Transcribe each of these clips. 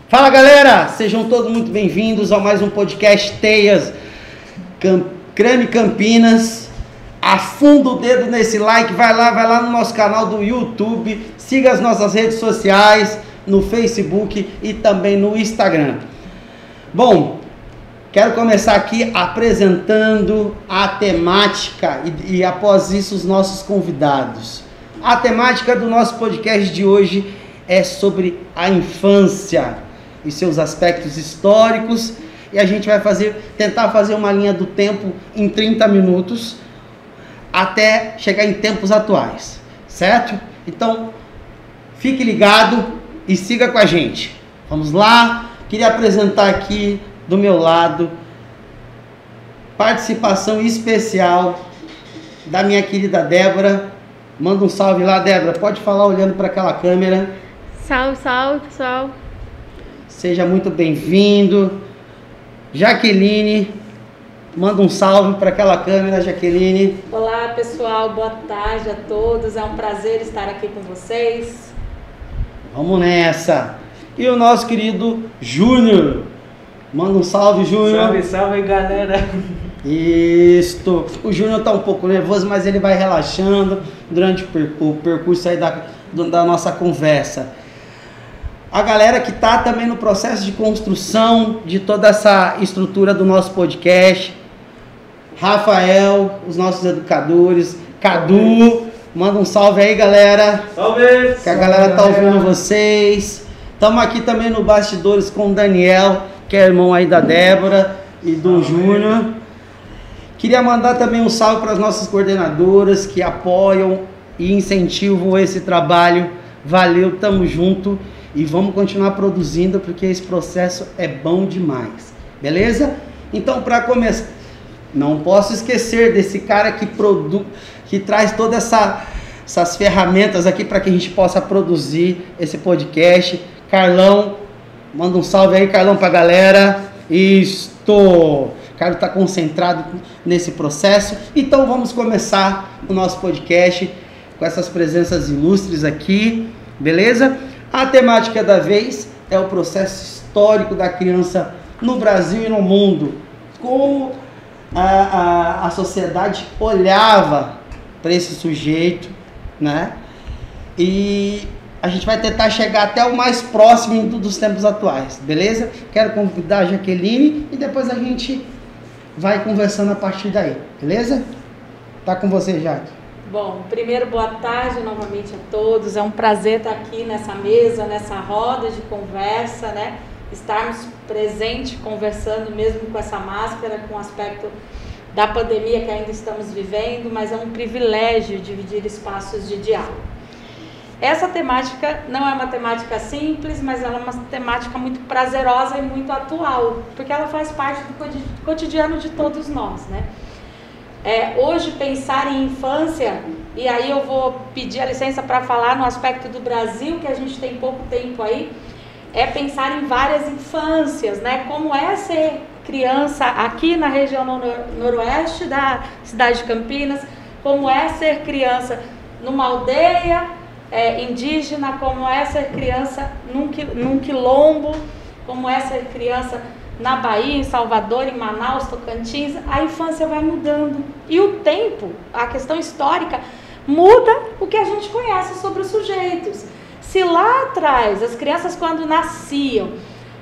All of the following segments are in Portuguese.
Fala galera, sejam todos muito bem-vindos a mais um podcast Teias Creme Campinas. Afunda o dedo nesse like, vai lá no nosso canal do YouTube, siga as nossas redes sociais, no Facebook e também no Instagram. Bom, quero começar aqui apresentando a temática e após isso os nossos convidados. A temática do nosso podcast de hoje é sobre a infância e seus aspectos históricos, e a gente vai tentar fazer uma linha do tempo em 30 minutos até chegar em tempos atuais, certo? Então, fique ligado e siga com a gente. Vamos lá, queria apresentar aqui do meu lado participação especial da minha querida Débora. Manda um salve lá, Débora, pode falar olhando para aquela câmera. Salve, pessoal. Seja muito bem-vindo. Jaqueline, manda um salve para aquela câmera, Jaqueline. Olá, pessoal, boa tarde a todos. É um prazer estar aqui com vocês. Vamos nessa. E o nosso querido Júnior. Manda um salve, Júnior. Salve, galera. Isto. O Júnior tá um pouco nervoso, mas ele vai relaxando durante o percurso aí da nossa conversa. A galera que está também no processo de construção de toda essa estrutura do nosso podcast. Rafael, os nossos educadores. Cadu, manda um salve aí, galera. Salve! Que a galera tá ouvindo vocês. Estamos aqui também no Bastidores com o Daniel, que é irmão aí da Débora e do Júnior. Queria mandar também um salve para as nossas coordenadoras que apoiam e incentivam esse trabalho. Valeu, tamo junto. E vamos continuar produzindo porque esse processo é bom demais, beleza? Então, para começar, não posso esquecer desse cara que traz todas essas ferramentas aqui para que a gente possa produzir esse podcast. Carlão, manda um salve aí, Carlão, pra galera. Isto! O cara está concentrado nesse processo. Então, vamos começar o nosso podcast com essas presenças ilustres aqui, beleza? A temática da vez é o processo histórico da criança no Brasil e no mundo. Como a sociedade olhava para esse sujeito, né? E a gente vai tentar chegar até o mais próximo dos tempos atuais, beleza? Quero convidar a Jaqueline e depois a gente vai conversando a partir daí, beleza? Tá com você, Jaque. Bom, primeiro, boa tarde novamente a todos. É um prazer estar aqui nessa mesa, nessa roda de conversa, né? Estarmos presentes, conversando mesmo com essa máscara, com o aspecto da pandemia que ainda estamos vivendo, mas é um privilégio dividir espaços de diálogo. Essa temática não é uma temática simples, mas ela é uma temática muito prazerosa e muito atual, porque ela faz parte do cotidiano de todos nós, né? Hoje pensar em infância, e aí eu vou pedir a licença para falar no aspecto do Brasil, que a gente tem pouco tempo aí, é pensar em várias infâncias, né? Como é ser criança aqui na região noroeste da cidade de Campinas, como é ser criança numa aldeia indígena, como é ser criança num quilombo, como é ser criança na Bahia, em Salvador, em Manaus, Tocantins. A infância vai mudando. E o tempo, a questão histórica, muda o que a gente conhece sobre os sujeitos. Se lá atrás, as crianças quando nasciam,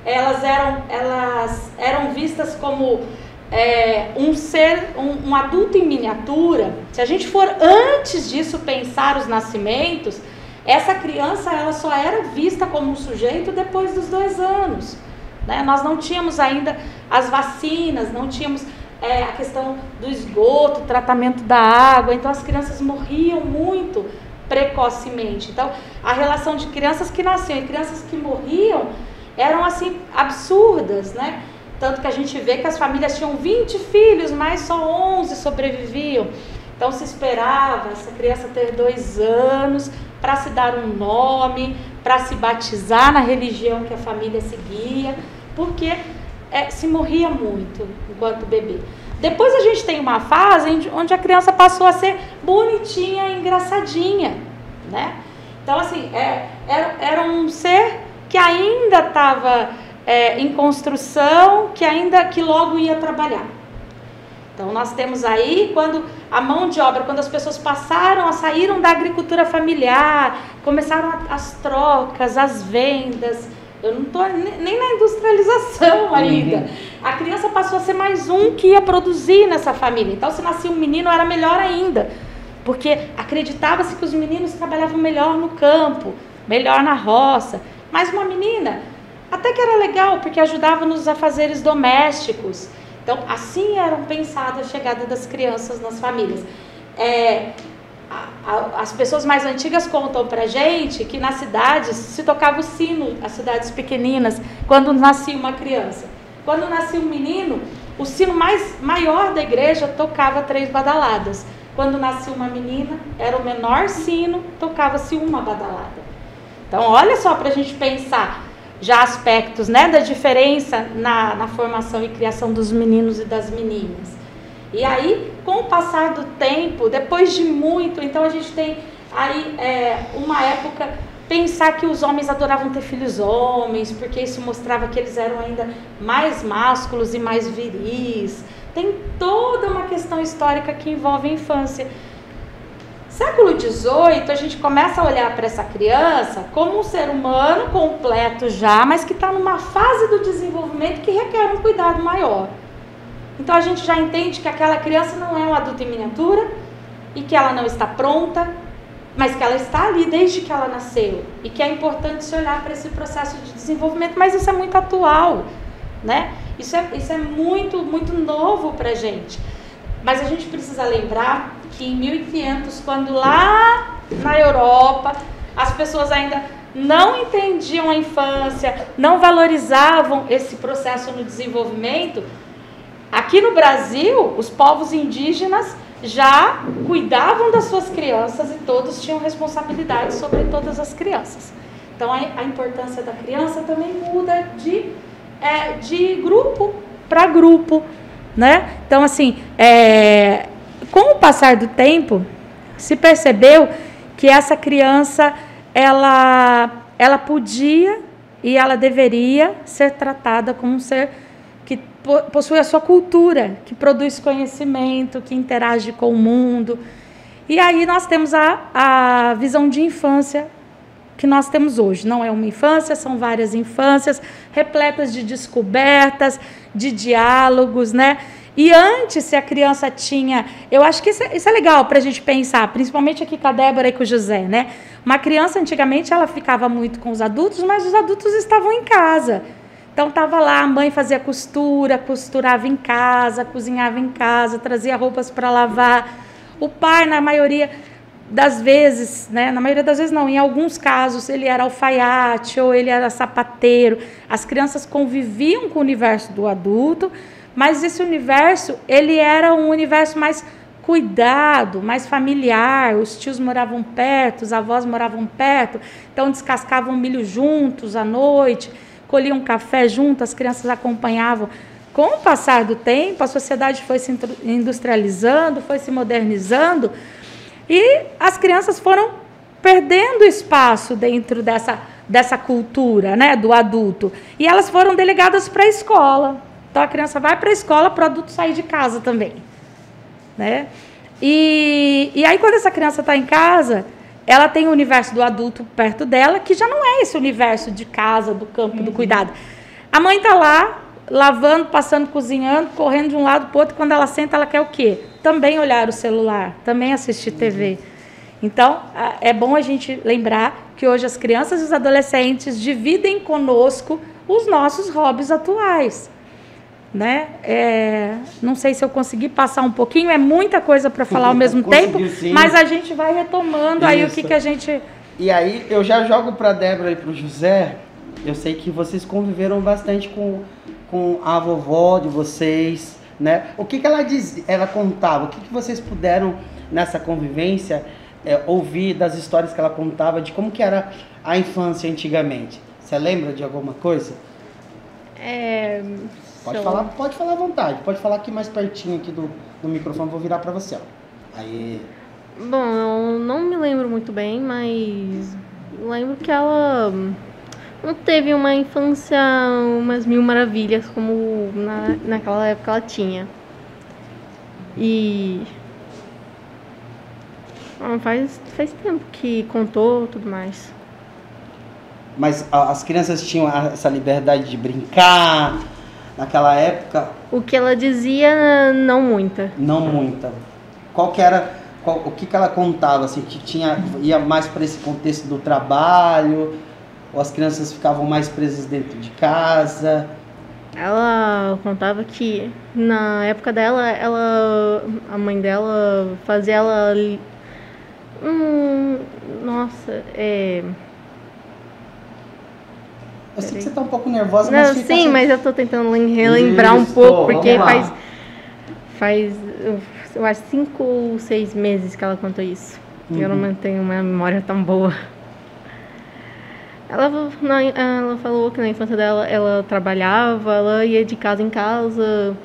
elas eram vistas como um adulto em miniatura, se a gente for antes disso pensar os nascimentos, essa criança ela só era vista como um sujeito depois dos 2 anos. Né? Nós não tínhamos ainda as vacinas, não tínhamos a questão do esgoto, tratamento da água, então as crianças morriam muito precocemente. Então, a relação de crianças que nasciam e crianças que morriam eram assim absurdas, né? Tanto que a gente vê que as famílias tinham 20 filhos, mas só 11 sobreviviam. Então se esperava essa criança ter 2 anos para se dar um nome, para se batizar na religião que a família seguia, porque se morria muito enquanto bebê. Depois a gente tem uma fase onde a criança passou a ser bonitinha e engraçadinha, né? Então, assim, era um ser que ainda estava em construção, que logo ia trabalhar. Então, nós temos aí, quando a mão de obra, quando as pessoas saíram da agricultura familiar, começaram as trocas, as vendas. Eu não estou nem na industrialização ainda. A criança passou a ser mais um que ia produzir nessa família. Então, se nascia um menino, era melhor ainda. Porque acreditava-se que os meninos trabalhavam melhor no campo, melhor na roça. Mas uma menina, até que era legal, porque ajudava nos afazeres domésticos. Então, assim era pensada a chegada das crianças nas famílias. As pessoas mais antigas contam pra gente que nas cidades se tocava o sino, as cidades pequeninas, quando nascia uma criança. Quando nascia um menino, o sino maior da igreja tocava 3 badaladas. Quando nascia uma menina, era o menor sino, tocava-se uma badalada. Então, olha só para a gente pensar já aspectos, né, da diferença na formação e criação dos meninos e das meninas. E aí, com o passar do tempo, depois de muito, então a gente tem aí uma época, pensar que os homens adoravam ter filhos homens, porque isso mostrava que eles eram ainda mais másculos e mais viris. Tem toda uma questão histórica que envolve a infância. Século XVIII, a gente começa a olhar para essa criança como um ser humano completo já, mas que está numa fase do desenvolvimento que requer um cuidado maior. Então a gente já entende que aquela criança não é um adulto em miniatura e que ela não está pronta, mas que ela está ali desde que ela nasceu e que é importante se olhar para esse processo de desenvolvimento, mas isso é muito atual, né? Isso é muito, muito novo para a gente. Mas a gente precisa lembrar que em 1500, quando lá na Europa as pessoas ainda não entendiam a infância, não valorizavam esse processo no desenvolvimento, aqui no Brasil, os povos indígenas já cuidavam das suas crianças e todos tinham responsabilidade sobre todas as crianças. Então, a importância da criança também muda de grupo para grupo, né? Então, assim, com o passar do tempo, se percebeu que essa criança, ela podia e ela deveria ser tratada como um ser que possui a sua cultura, que produz conhecimento, que interage com o mundo. E aí nós temos a visão de infância que nós temos hoje. Não é uma infância, são várias infâncias, repletas de descobertas, de diálogos, né? E antes, se a criança tinha... Eu acho que isso é legal para a gente pensar, principalmente aqui com a Débora e com o José, né? Uma criança, antigamente, ela ficava muito com os adultos, mas os adultos estavam em casa. Então, estava lá, a mãe fazia costura, costurava em casa, cozinhava em casa, trazia roupas para lavar. O pai, na maioria das vezes, né? Na maioria das vezes não, em alguns casos, ele era alfaiate ou ele era sapateiro. As crianças conviviam com o universo do adulto, mas esse universo, ele era um universo mais cuidado, mais familiar. Os tios moravam perto, os avós moravam perto, então descascavam milho juntos à noite, colhiam café junto, as crianças acompanhavam. Com o passar do tempo, a sociedade foi se industrializando, foi se modernizando, e as crianças foram perdendo espaço dentro dessa cultura, né, do adulto. E elas foram delegadas para a escola. Então, a criança vai para a escola para o adulto sair de casa também, né? E aí, quando essa criança está em casa, ela tem o universo do adulto perto dela, que já não é esse universo de casa, do campo, do cuidado. A mãe está lá, lavando, passando, cozinhando, correndo de um lado para o outro. Quando ela senta, ela quer o quê? Também olhar o celular, também assistir TV. Então, é bom a gente lembrar que hoje as crianças e os adolescentes dividem conosco os nossos hobbies atuais, né? Não sei se eu consegui passar um pouquinho, é muita coisa para falar ao mesmo tempo, sim. Mas a gente vai retomando. Isso. Aí o que a gente... E aí eu já jogo para a Débora e para o José. Eu sei que vocês conviveram bastante com a vovó de vocês, né? O que ela dizia, ela contava, o que vocês puderam nessa convivência ouvir das histórias que ela contava de como que era a infância antigamente? Você lembra de alguma coisa? Pode falar à vontade. Pode falar aqui mais pertinho aqui do microfone, vou virar para você. Ó. Aí. Bom, eu não me lembro muito bem, mas lembro que ela não teve uma infância, umas mil maravilhas como naquela época ela tinha. E faz tempo que contou tudo mais. Mas as crianças tinham essa liberdade de brincar naquela época? O que ela dizia, não muita. Não muita. O que ela contava, assim, que ia mais para esse contexto do trabalho, ou as crianças ficavam mais presas dentro de casa? Ela contava que na época dela, a mãe dela fazia ela... Eu sei que você tá um pouco nervosa, mas fica assim... mas eu tô tentando relembrar um pouco, porque faz eu acho 5 ou 6 meses que ela contou isso. Eu não mantenho uma memória tão boa. Ela falou que na infância dela, ela trabalhava, ela ia de casa em casa,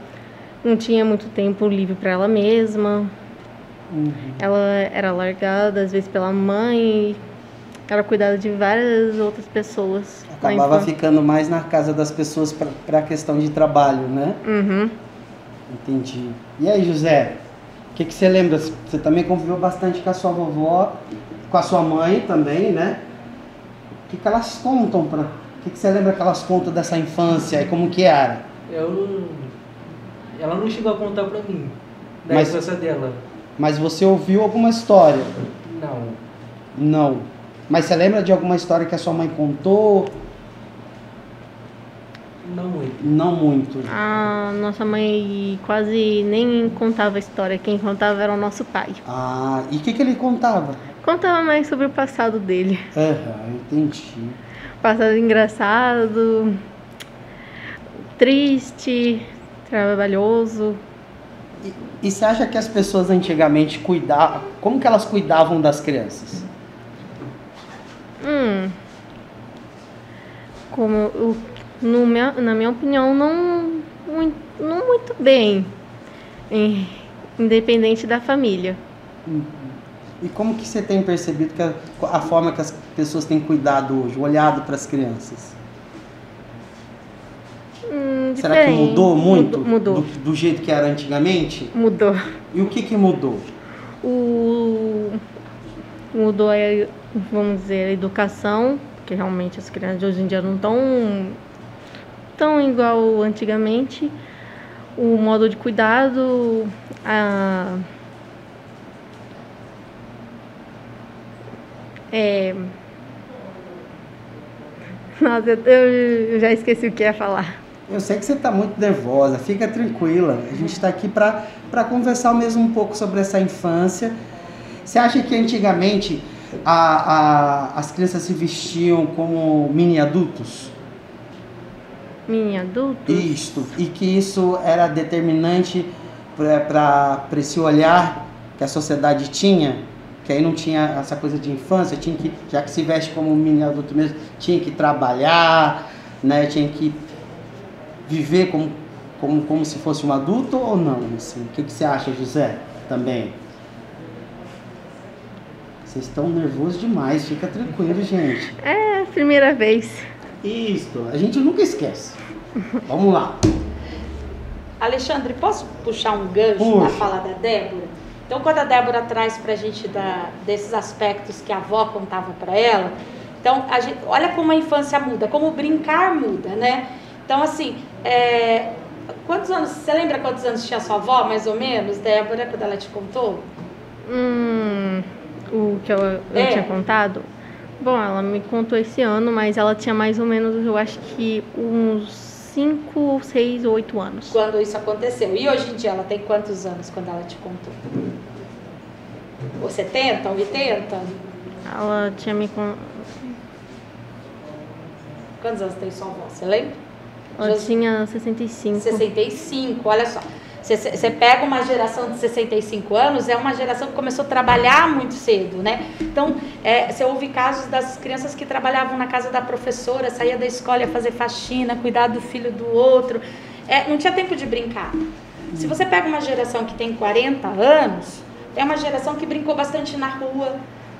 não tinha muito tempo livre para ela mesma. Ela era largada, às vezes, pela mãe, era cuidada de várias outras pessoas. Acabava ficando mais na casa das pessoas para a questão de trabalho, né? Entendi. E aí, José, o que você lembra? Você também conviveu bastante com a sua vovó, com a sua mãe também, né? O que elas contam? O que você lembra que elas contam dessa infância e como que era? Ela não chegou a contar pra mim da infância dela. Mas você ouviu alguma história? Não. Mas você lembra de alguma história que a sua mãe contou? Não muito. A nossa mãe quase nem contava a história. Quem contava era o nosso pai. E o que ele contava? Contava mais sobre o passado dele. Entendi. Passado engraçado, triste, trabalhoso. E você acha que as pessoas antigamente cuidavam... Como que elas cuidavam das crianças? Na minha opinião, não muito bem, independente da família. E como que você tem percebido que a forma que as pessoas têm cuidado hoje, olhado para as crianças? Será que mudou muito? Mudou. Do jeito que era antigamente? Mudou. E o que mudou? Mudou, vamos dizer, a educação, porque realmente as crianças de hoje em dia não estão tão igual antigamente. O modo de cuidado, Nossa, eu já esqueci o que ia falar. Eu sei que você está muito nervosa, fica tranquila. A gente está aqui para conversar mesmo um pouco sobre essa infância. Você acha que antigamente as crianças se vestiam como mini adultos? Mini adultos? Isso, e que isso era determinante para esse olhar que a sociedade tinha, que aí não tinha essa coisa de infância, tinha que, já que se veste como mini adulto mesmo, tinha que trabalhar, né, tinha que viver como se fosse um adulto ou não? Assim? O que você acha, José, também? Vocês estão nervosos demais, fica tranquilo, gente. É, primeira vez. Isso, a gente nunca esquece. Vamos lá. Alexandre, posso puxar um gancho na fala da Débora? Então, quando a Débora traz pra gente desses aspectos que a avó contava para ela, então, olha como a infância muda, como o brincar muda, né? Então, assim, quantos anos, você lembra quantos anos tinha sua avó, mais ou menos, Débora, quando ela te contou? O que eu tinha contado? Bom, ela me contou esse ano, mas ela tinha mais ou menos, eu acho que uns 5, 6 ou 8 anos. Quando isso aconteceu. E hoje em dia ela tem quantos anos quando ela te contou? Ou 70, 80? Ela tinha me contado... Quantos anos tem sua avó? Você lembra? Ela tinha 65. 65, olha só. Você pega uma geração de 65 anos, é uma geração que começou a trabalhar muito cedo, né? Então, você ouve casos das crianças que trabalhavam na casa da professora, saía da escola, ia fazer faxina, cuidar do filho do outro. não tinha tempo de brincar. Se você pega uma geração que tem 40 anos, é uma geração que brincou bastante na rua,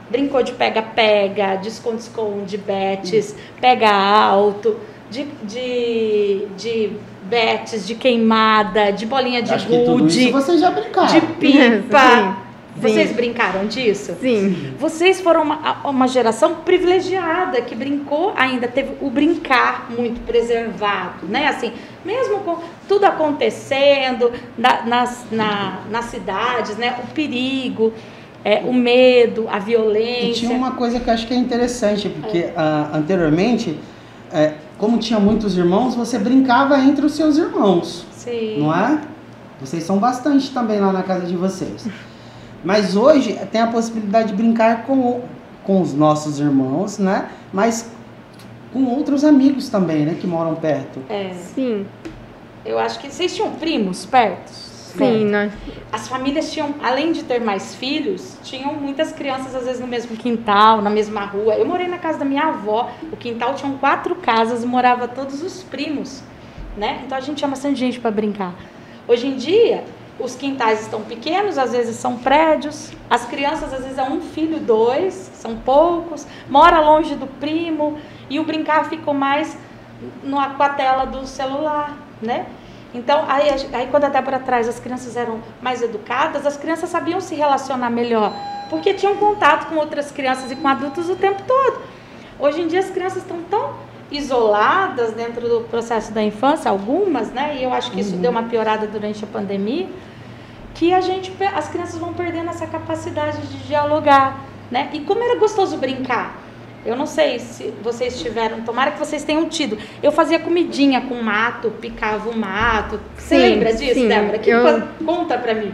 brincou de pega-pega, de esconde-esconde, betes, pega alto, de betes, de queimada, de bolinha de Acho que tudo gude, isso vocês já brincaram. de pipa. Sim. Vocês brincaram disso? Sim. Vocês foram uma geração privilegiada que brincou, ainda teve o brincar muito preservado, né? Assim, mesmo com tudo acontecendo nas cidades, né? O perigo, o medo, a violência. E tinha uma coisa que eu acho que é interessante, porque anteriormente, como tinha muitos irmãos, você brincava entre os seus irmãos. Sim. Não é? Vocês são bastante também lá na casa de vocês. Mas hoje tem a possibilidade de brincar com os nossos irmãos, né? Mas com outros amigos também, né? Que moram perto. Sim. Eu acho que vocês tinham primos perto? Sim, nós... As famílias tinham, além de ter mais filhos, tinham muitas crianças às vezes no mesmo quintal, na mesma rua. Eu morei na casa da minha avó, o quintal tinha 4 casas, morava todos os primos, né? Então a gente tinha bastante gente para brincar. Hoje em dia, os quintais estão pequenos, às vezes são prédios, as crianças às vezes é 1 filho, 2, são poucos, mora longe do primo e o brincar ficou mais com a tela do celular, né? Então, aí quando a Débora traz, as crianças eram mais educadas, as crianças sabiam se relacionar melhor, porque tinham contato com outras crianças e com adultos o tempo todo. Hoje em dia as crianças estão tão isoladas dentro do processo da infância, algumas, né? E eu acho que isso deu uma piorada durante a pandemia, que as crianças vão perdendo essa capacidade de dialogar, né? E como era gostoso brincar. Eu não sei se vocês tiveram, tomara que vocês tenham tido. Eu fazia comidinha com mato, picava o mato. Você lembra disso, sim, Débora? Conta pra mim.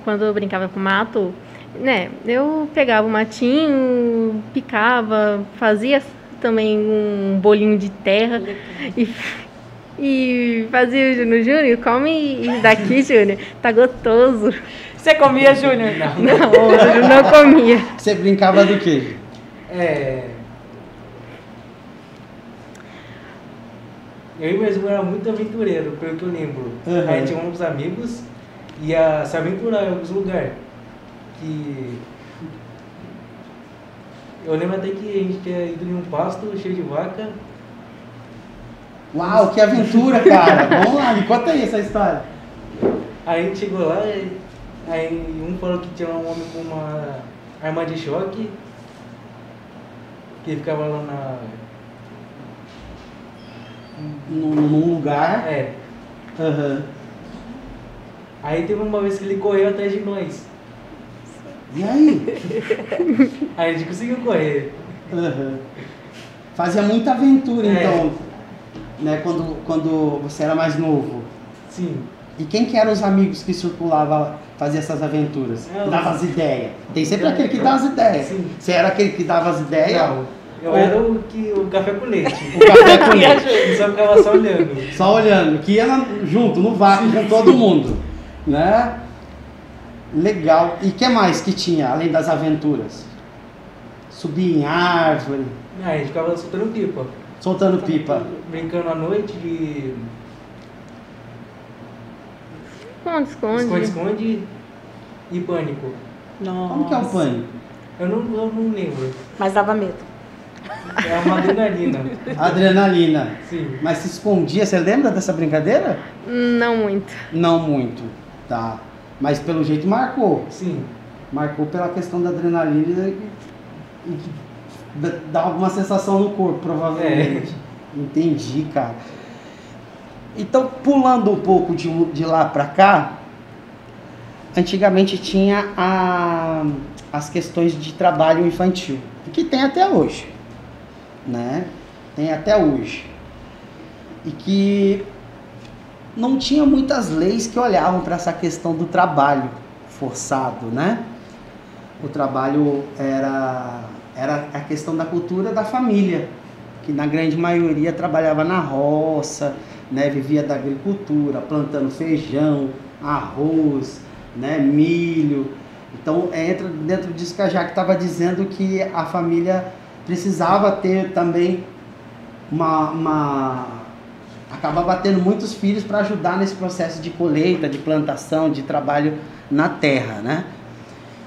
Quando eu brincava com mato, né, eu pegava o matinho, picava, fazia também um bolinho de terra e fazia o Júnior, come daqui, Júnior, tá gostoso. Você comia, Júnior? Não, eu não comia. Você brincava do quê? Eu e meu irmão era muito aventureiro, pelo que eu lembro. Uhum. Aí tinha uns amigos, ia se aventurar em alguns lugares. Eu lembro até que a gente tinha ido em um pasto cheio de vaca. Uau, que aventura, cara! Vamos lá, me conta aí essa história. Aí a gente chegou lá, aí um falou que tinha um homem com uma arma de choque, que ele ficava lá num lugar. Uhum. Aí teve uma vez que ele correu atrás de nós. E aí? Aí a gente conseguiu correr. Uhum. Fazia muita aventura, então, né? Quando você era mais novo. Sim. E quem que eram os amigos que circulavam, fazia essas aventuras? Dava as ideias. Tem sempre aquele que dá as ideias. Sim. Você era aquele que dava as ideias? Não, eu era o café com leite. O café com leite. Eu só ficava só olhando. Só olhando, que ia junto, no vácuo, com todo mundo. Né? Legal. E o que mais que tinha, além das aventuras? Subir em árvore. A gente ficava soltando pipa. Soltando pipa. Brincando à noite de... Esconde-esconde e pânico. Nossa. Como que é o pânico? Eu não lembro. Mas dava medo. É uma adrenalina. Adrenalina. Sim. Mas se escondia, você lembra dessa brincadeira? Não muito. Não muito, tá. Mas pelo jeito marcou. Sim. Marcou pela questão da adrenalina e que dá alguma sensação no corpo, provavelmente. Entendi, cara. Então, pulando um pouco de lá pra cá, antigamente tinha as questões de trabalho infantil, que tem até hoje, né? Tem até hoje. E que não tinha muitas leis que olhavam para essa questão do trabalho forçado, né? O trabalho era a questão da cultura da família, que na grande maioria trabalhava na roça, né? Vivia da agricultura, plantando feijão, arroz, né? Milho. Então entra dentro disso que a Jaque estava dizendo, que a família precisava ter também acabava tendo muitos filhos para ajudar nesse processo de colheita, de plantação, de trabalho na terra, né?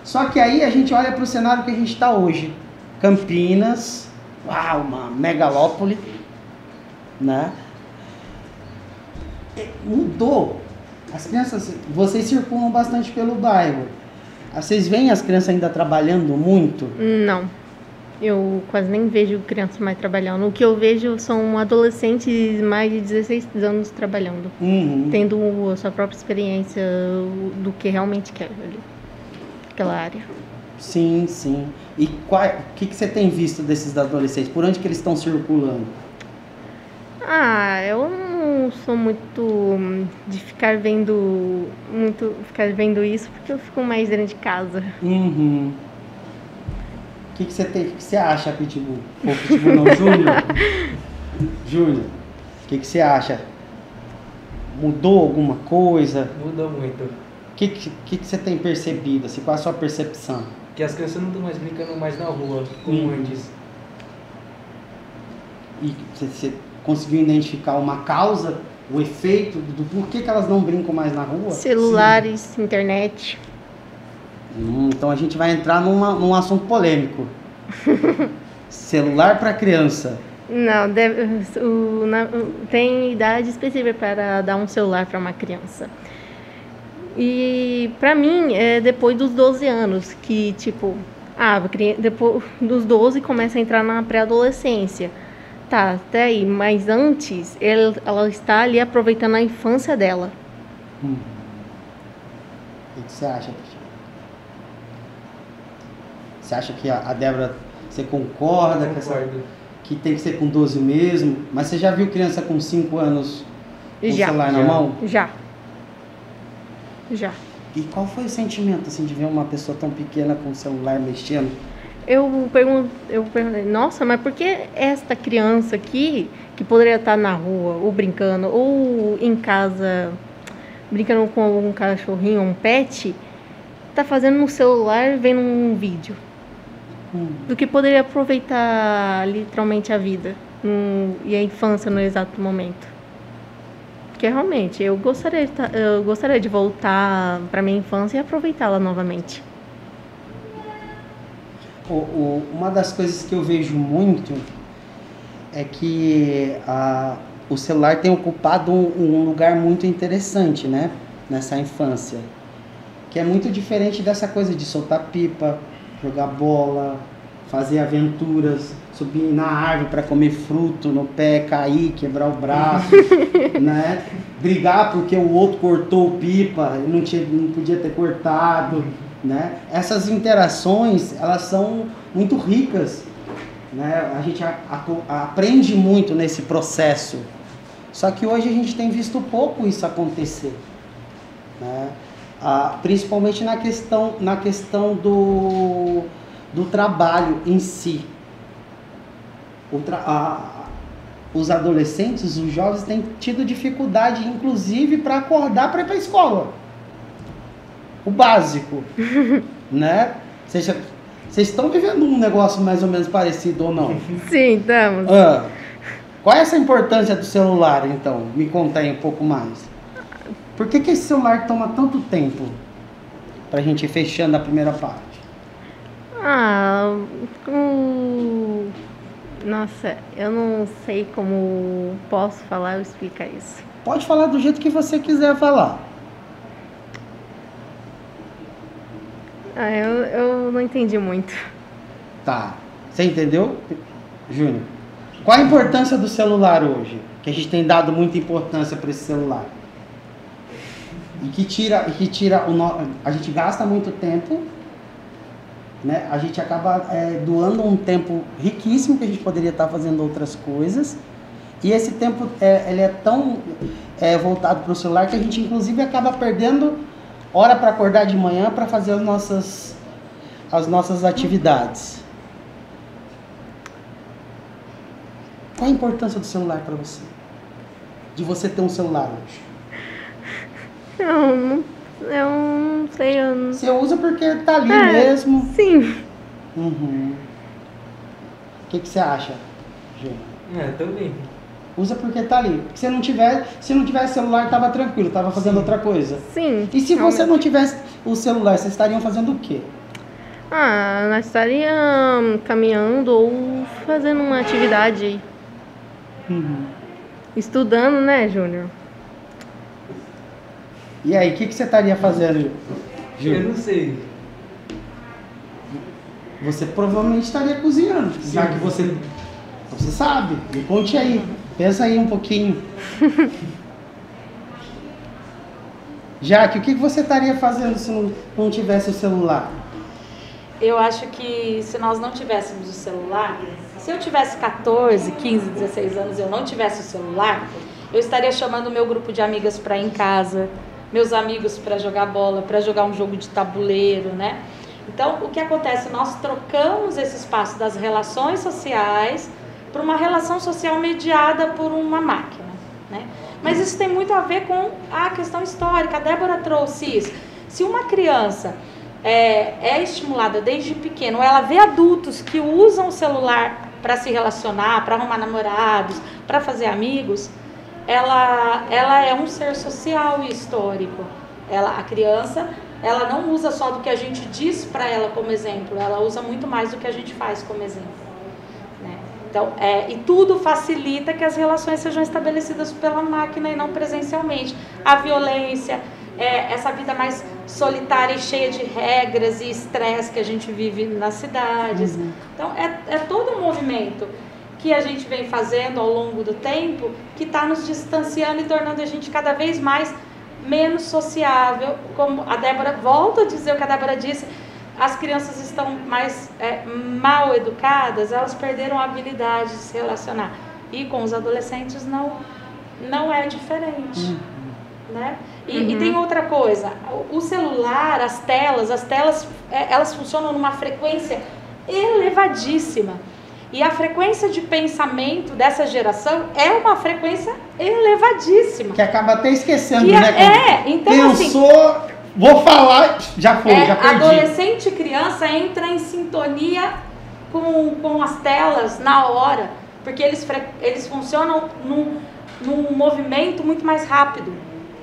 Só que aí a gente olha para o cenário que a gente está hoje. Campinas, uau, uma megalópole, né? Mudou. As crianças, vocês circulam bastante pelo bairro. Vocês veem as crianças ainda trabalhando muito? Não. Eu quase nem vejo crianças mais trabalhando. O que eu vejo são adolescentes mais de 16 anos trabalhando. Tendo a sua própria experiência do que realmente quer ali. Aquela área. Sim, sim. E o que você tem visto desses adolescentes? Por onde que eles estão circulando? Eu não sou muito de ficar vendo isso, porque eu fico mais dentro de casa. O que você acha, Pitbull? Ou Pitbull não, Júnior? Júnior, o que você acha? Mudou alguma coisa? Mudou muito. O que você tem percebido? Assim, qual a sua percepção? Que as crianças não estão mais brincando mais na rua, como antes. E você conseguiu identificar uma causa, o efeito do porquê que elas não brincam mais na rua? Celulares, sim. Internet. Então a gente vai entrar num assunto polêmico. Celular para criança. Não, tem idade específica para dar um celular para uma criança. E para mim é depois dos 12 anos que, tipo, depois dos 12 começa a entrar na pré-adolescência. Tá, até aí, mas antes ela está ali aproveitando a infância dela. O que você acha, Cristian? Você acha que a Débora, você concorda que tem que ser com 12 mesmo? Mas você já viu criança com 5 anos com o celular na mão? Já. E qual foi o sentimento assim, de ver uma pessoa tão pequena com o celular mexendo? Eu perguntei, nossa, mas por que esta criança aqui, que poderia estar na rua, ou brincando, ou em casa, brincando com um cachorrinho, um pet, tá fazendo no celular, vendo um vídeo? Do que poderia aproveitar literalmente a vida e a infância no exato momento. Porque realmente, eu gostaria de voltar para minha infância e aproveitá-la novamente. Uma das coisas que eu vejo muito é que o celular tem ocupado um lugar muito interessante, né? Nessa infância. Que é muito diferente dessa coisa de soltar pipa, jogar bola, fazer aventuras, subir na árvore para comer fruto no pé, cair, quebrar o braço, né? Brigar porque o outro cortou pipa e não podia ter cortado, né? Essas interações, elas são muito ricas, né? A gente aprende muito nesse processo. Só que hoje a gente tem visto pouco isso acontecer, né? Principalmente na questão do trabalho em si. Os adolescentes, os jovens têm tido dificuldade, inclusive, para acordar para ir para a escola. O básico, né? Vocês estão vivendo um negócio mais ou menos parecido ou não? Sim, estamos. Qual é essa importância do celular, então? Me conta aí um pouco mais. Por que esse celular toma tanto tempo? Pra gente ir fechando a primeira parte. Nossa, eu não sei como posso falar ou explicar isso. Pode falar do jeito que você quiser falar. Eu não entendi muito. Tá. Você entendeu, Júnior? Qual a importância do celular hoje? Que a gente tem dado muita importância para esse celular. E que tira a gente gasta muito tempo, né? A gente acaba doando um tempo riquíssimo que a gente poderia estar fazendo outras coisas. E esse tempo ele é tão voltado para o celular que a gente inclusive acaba perdendo hora para acordar de manhã para fazer as nossas atividades. Qual a importância do celular para você? De você ter um celular hoje? Eu não sei. Você usa porque tá ali mesmo? Sim. Uhum. O que você acha, Júnior? Também. Usa porque tá ali. Porque se não tivesse celular, tava tranquilo, tava fazendo outra coisa. Sim. E se você não tivesse o celular, vocês estariam fazendo o quê? Nós estaríamos caminhando ou fazendo uma atividade aí. Estudando, né, Júnior? E aí, o que você estaria fazendo, Júnior? Eu não sei. Você provavelmente estaria cozinhando, já que você sabe. Me conte aí. Pensa aí um pouquinho. Jaque, o que você estaria fazendo se não tivesse o celular? Eu acho que se nós não tivéssemos o celular, se eu tivesse 14, 15, 16 anos e eu não tivesse o celular, eu estaria chamando o meu grupo de amigas para ir em casa, meus amigos para jogar bola, para jogar um jogo de tabuleiro, né? Então, o que acontece? Nós trocamos esse espaço das relações sociais para uma relação social mediada por uma máquina, né? Mas isso tem muito a ver com a questão histórica. A Débora trouxe isso. Se uma criança é estimulada desde pequeno, ela vê adultos que usam o celular para se relacionar, para arrumar namorados, para fazer amigos, ela é um ser social e histórico. A criança, ela não usa só do que a gente diz para ela como exemplo, ela usa muito mais do que a gente faz como exemplo, né? Então, e tudo facilita que as relações sejam estabelecidas pela máquina e não presencialmente. A violência, essa vida mais solitária e cheia de regras e estresse que a gente vive nas cidades. Então, é todo um movimento que a gente vem fazendo ao longo do tempo que está nos distanciando e tornando a gente cada vez mais menos sociável. Como a Débora, volta a dizer o que a Débora disse, as crianças estão mais mal educadas, elas perderam a habilidade de se relacionar. E com os adolescentes não é diferente, né? E tem outra coisa, o celular, as telas, elas funcionam numa frequência elevadíssima. E a frequência de pensamento dessa geração é uma frequência elevadíssima. Que acaba até esquecendo, né? Então pensou, assim, vou falar, já foi, já perdi. Adolescente e criança entra em sintonia com as telas na hora, porque eles funcionam num movimento muito mais rápido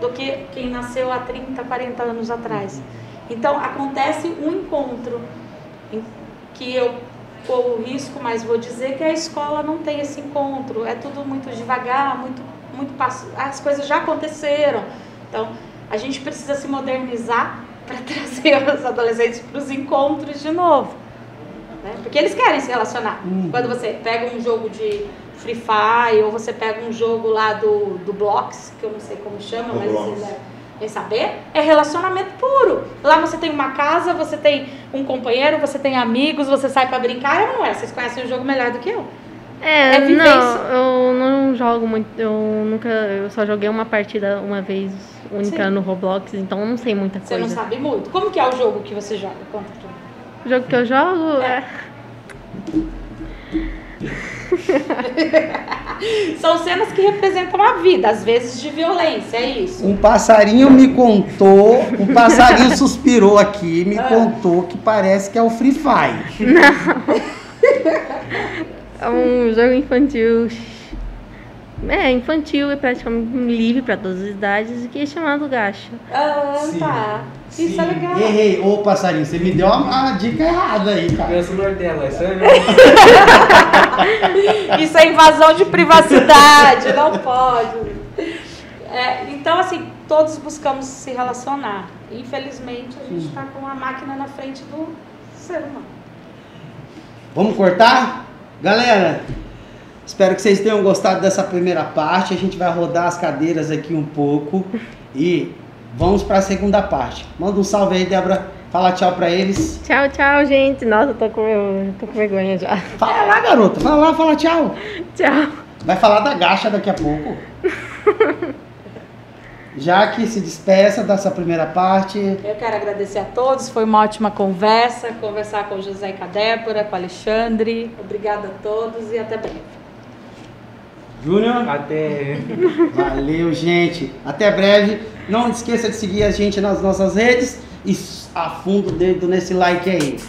do que quem nasceu há 30, 40 anos atrás. Então, acontece um encontro que eu corro o risco, mas vou dizer que a escola não tem esse encontro. É tudo muito devagar, muito passo. As coisas já aconteceram. Então, a gente precisa se modernizar para trazer os adolescentes para os encontros de novo, né? Porque eles querem se relacionar. Quando você pega um jogo de Free Fire, ou você pega um jogo lá do Blox, que eu não sei como chama, mas vocês devem saber, é relacionamento puro. Lá você tem uma casa, você tem um companheiro, você tem amigos, você sai pra brincar, não é? Vocês conhecem o jogo melhor do que eu. Não, eu não jogo muito, eu só joguei uma partida uma vez única no Roblox, então eu não sei muita coisa. Você não sabe muito? Como que é o jogo que você joga? Conta pra mim. O jogo que eu jogo São cenas que representam a vida, às vezes de violência, é isso. Um passarinho me contou, um passarinho suspirou aqui, me contou que parece que é o Free Fire. Não. É um jogo infantil. Infantil e praticamente livre para todas as idades, que é chamado Gacha. Tá. Isso é legal. Errei. Ô, passarinho, você me deu uma dica errada aí, cara. É o celular dela, isso Isso é invasão de privacidade, não pode. Então, assim, todos buscamos se relacionar. Infelizmente, a gente está com a máquina na frente do ser humano. Vamos cortar? Galera, espero que vocês tenham gostado dessa primeira parte. A gente vai rodar as cadeiras aqui um pouco e vamos para a segunda parte. Manda um salve aí, Débora. Fala tchau pra eles. Tchau, tchau, gente. Nossa, eu tô com vergonha já. Fala lá, garota. Fala lá, fala tchau. Tchau. Vai falar da Gacha daqui a pouco. Já que se despeça dessa primeira parte. Eu quero agradecer a todos, foi uma ótima conversar com o José e com a Débora, com o Alexandre. Obrigada a todos e até breve. Júnior? Até. Valeu, gente. Até breve. Não esqueça de seguir a gente nas nossas redes e afunda o dedo nesse like aí.